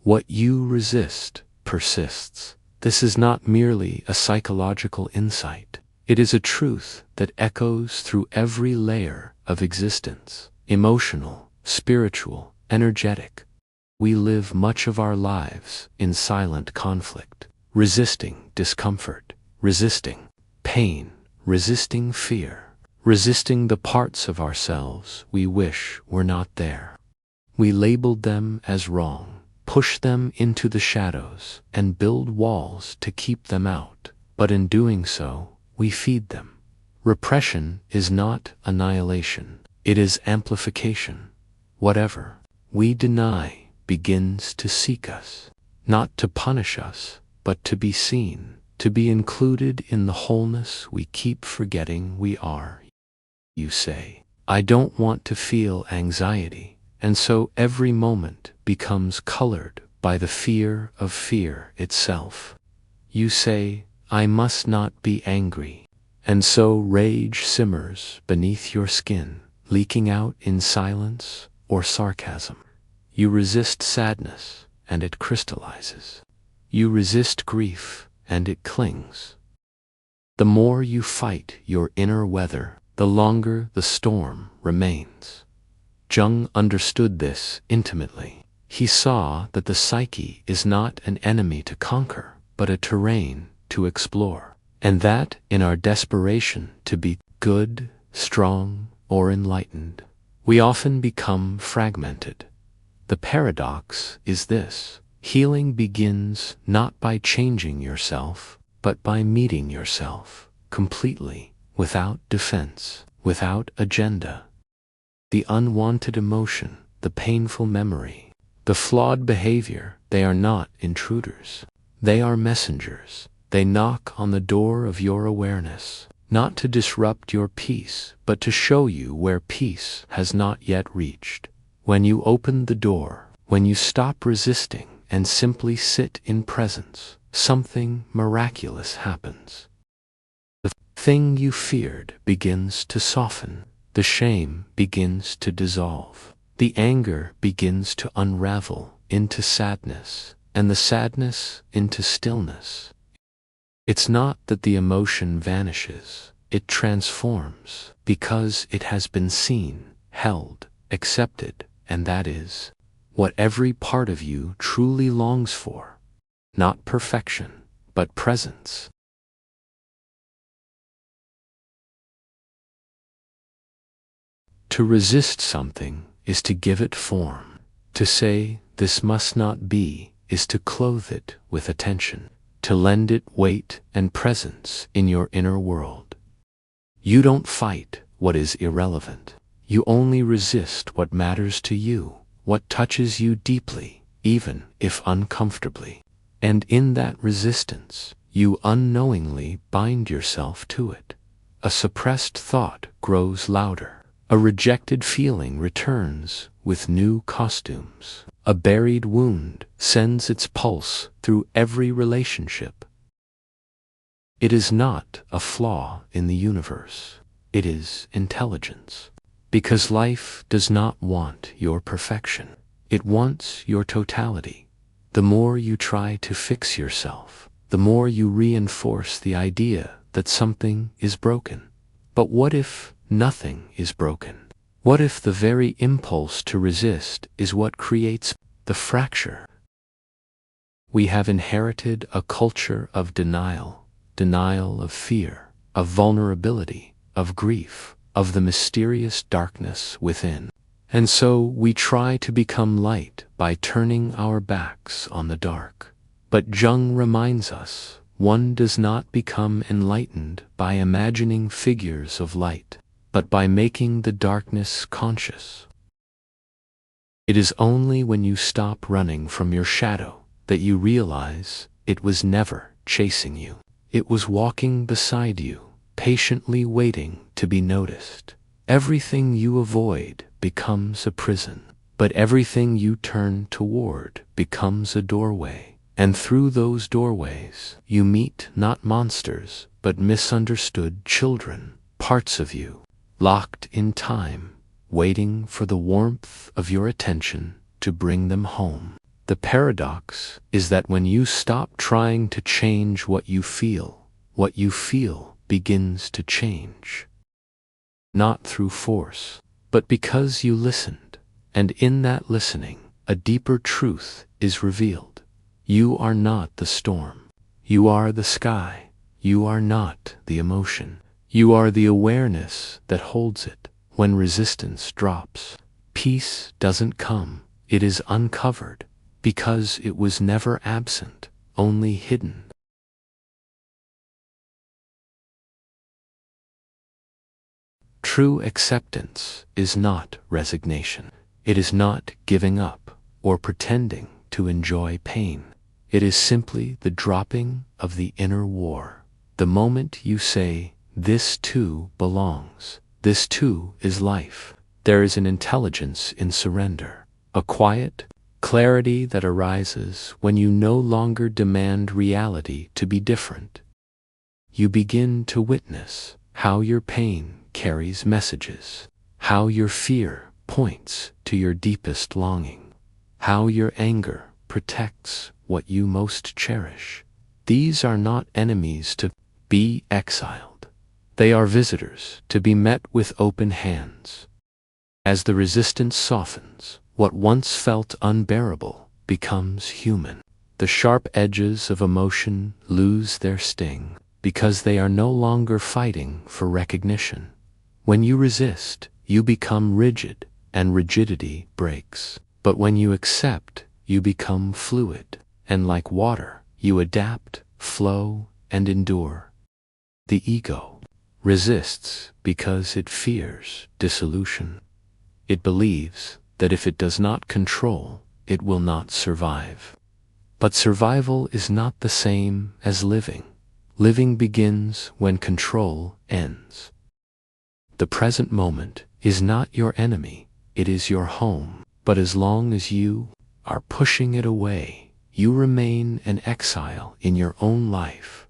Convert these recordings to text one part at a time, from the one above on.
What you resist persists. This is not merely a psychological insight. It is a truth that echoes through every layer of existence, emotional, spiritual, energetic. We live much of our lives in silent conflict, resisting discomfort, resisting pain, resisting fear, resisting the parts of ourselves we wish were not there. We labeled them as wrong, push them into the shadows, and build walls to keep them out, but in doing so, we feed them. Repression is not annihilation, it is amplification. Whatever we deny begins to seek us, not to punish us, but to be seen, to be included in the wholeness we keep forgetting we are. You say, I don't want to feel anxiety, and so every moment becomes colored by the fear of fear itself. You say, I must not be angry, and so rage simmers beneath your skin, leaking out in silence or sarcasm. You resist sadness, and it crystallizes. You resist grief, and it clings. The more you fight your inner weather, the longer the storm remains. Jung understood this intimately. He saw that the psyche is not an enemy to conquer, but a terrain to explore, and that in our desperation to be good, strong, or enlightened, we often become fragmented. The paradox is this: healing begins not by changing yourself, but by meeting yourself completely, without defense, without agenda. The unwanted emotion, the painful memory, the flawed behavior, they are not intruders. They are messengers. They knock on the door of your awareness, not to disrupt your peace, but to show you where peace has not yet reached. When you open the door, when you stop resisting and simply sit in presence, something miraculous happens. The thing you feared begins to soften. The shame begins to dissolve. The anger begins to unravel into sadness, and the sadness into stillness. It's not that the emotion vanishes, it transforms, because it has been seen, held, accepted, and that is what every part of you truly longs for. Not perfection, but presence. To resist something is to give it form. To say, this must not be, is to clothe it with attention, to lend it weight and presence in your inner world. You don't fight what is irrelevant. You only resist what matters to you, what touches you deeply, even if uncomfortably. And in that resistance, you unknowingly bind yourself to it. A suppressed thought grows louder. A rejected feeling returns with new costumes. A buried wound sends its pulse through every relationship. It is not a flaw in the universe. It is intelligence. Because life does not want your perfection. It wants your totality. The more you try to fix yourself, the more you reinforce the idea that something is broken. But what if nothing is broken? What if the very impulse to resist is what creates the fracture? We have inherited a culture of denial, denial of fear, of vulnerability, of grief, of the mysterious darkness within. And so we try to become light by turning our backs on the dark. But Jung reminds us, one does not become enlightened by imagining figures of light, but by making the darkness conscious. It is only when you stop running from your shadow that you realize it was never chasing you. It was walking beside you, patiently waiting to be noticed. Everything you avoid becomes a prison, but everything you turn toward becomes a doorway. And through those doorways, you meet not monsters, but misunderstood children, parts of you, locked in time, waiting for the warmth of your attention to bring them home. The paradox is that when you stop trying to change what you feel begins to change. Not through force, but because you listened, and in that listening, a deeper truth is revealed. You are not the storm. You are the sky. You are not the emotion. You are the awareness that holds it. When resistance drops, peace doesn't come. It is uncovered, because it was never absent, only hidden. True acceptance is not resignation. It is not giving up or pretending to enjoy pain. It is simply the dropping of the inner war. The moment you say, "This too belongs. This too is life," there is an intelligence in surrender, a quiet clarity that arises when you no longer demand reality to be different. You begin to witness how your pain carries messages, how your fear points to your deepest longing, how your anger protects what you most cherish. These are not enemies to be exiled. They are visitors to be met with open hands. As the resistance softens, what once felt unbearable becomes human. The sharp edges of emotion lose their sting, because they are no longer fighting for recognition. When you resist, you become rigid, and rigidity breaks. But when you accept, you become fluid, and like water, you adapt, flow, and endure. The ego resists because it fears dissolution. It believes that if it does not control, it will not survive. But survival is not the same as living. Living begins when control ends. The present moment is not your enemy, it is your home. But as long as you are pushing it away, you remain an exile in your own life.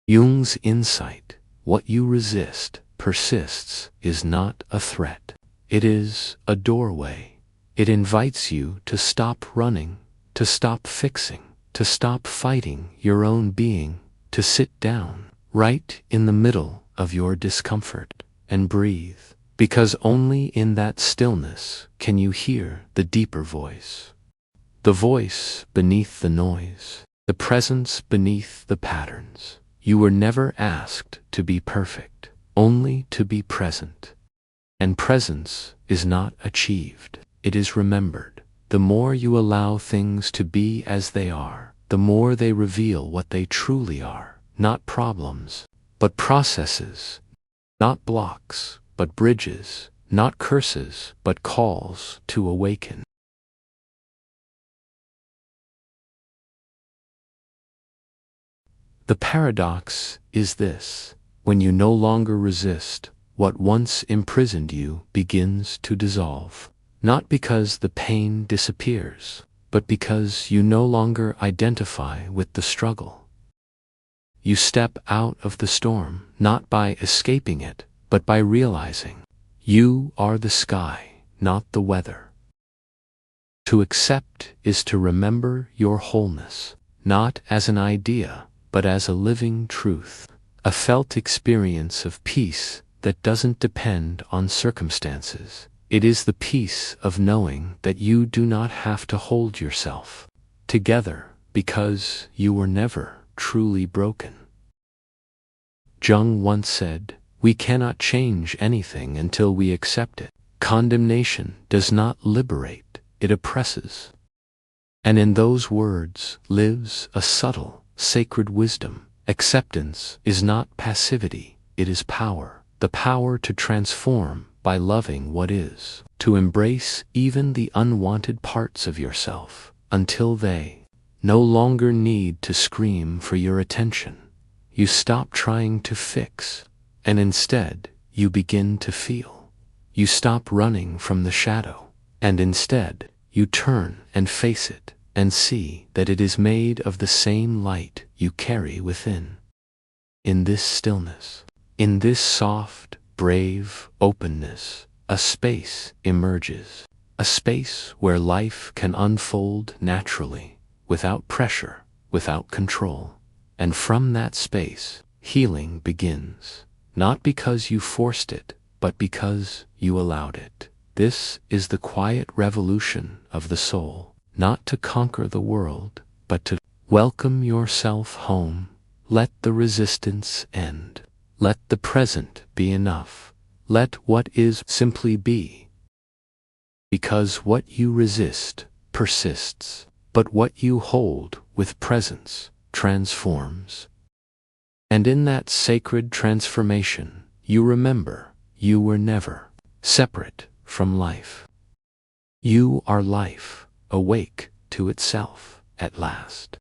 Jung's insight, what you resist persists, is not a threat. It is a doorway. It invites you to stop running, to stop fixing, to stop fighting your own being, to sit down right in the middle of your discomfort and breathe, because only in that stillness can you hear the deeper voice. The voice beneath the noise, the presence beneath the patterns. You were never asked to be perfect, only to be present. And presence is not achieved, it is remembered. The more you allow things to be as they are, the more they reveal what they truly are. Not problems, but processes. Not blocks, but bridges. Not curses, but calls to awaken. The paradox is this: when you no longer resist, what once imprisoned you begins to dissolve. Not because the pain disappears, but because you no longer identify with the struggle. You step out of the storm, not by escaping it, but by realizing you are the sky, not the weather. To accept is to remember your wholeness, not as an idea, but as a living truth, a felt experience of peace that doesn't depend on circumstances. It is the peace of knowing that you do not have to hold yourself together because you were never truly broken. Jung once said, "We cannot change anything until we accept it." Condemnation does not liberate, it oppresses. And in those words lives a subtle, sacred wisdom. Acceptance is not passivity, it is power. The power to transform by loving what is, to embrace even the unwanted parts of yourself, until they no longer need to scream for your attention. You stop trying to fix, and instead you begin to feel. You stop running from the shadow, and instead you turn and face it, and see that it is made of the same light you carry within. In this stillness, in this soft, brave openness, a space emerges, a space where life can unfold naturally, without pressure, without control. And from that space, healing begins, not because you forced it, but because you allowed it. This is the quiet revolution of the soul, not to conquer the world, but to welcome yourself home. Let the resistance end. Let the present be enough. Let what is simply be. Because what you resist persists, but what you hold with presence transforms. And in that sacred transformation, you remember you were never separate from life. You are life, awake to itself at last.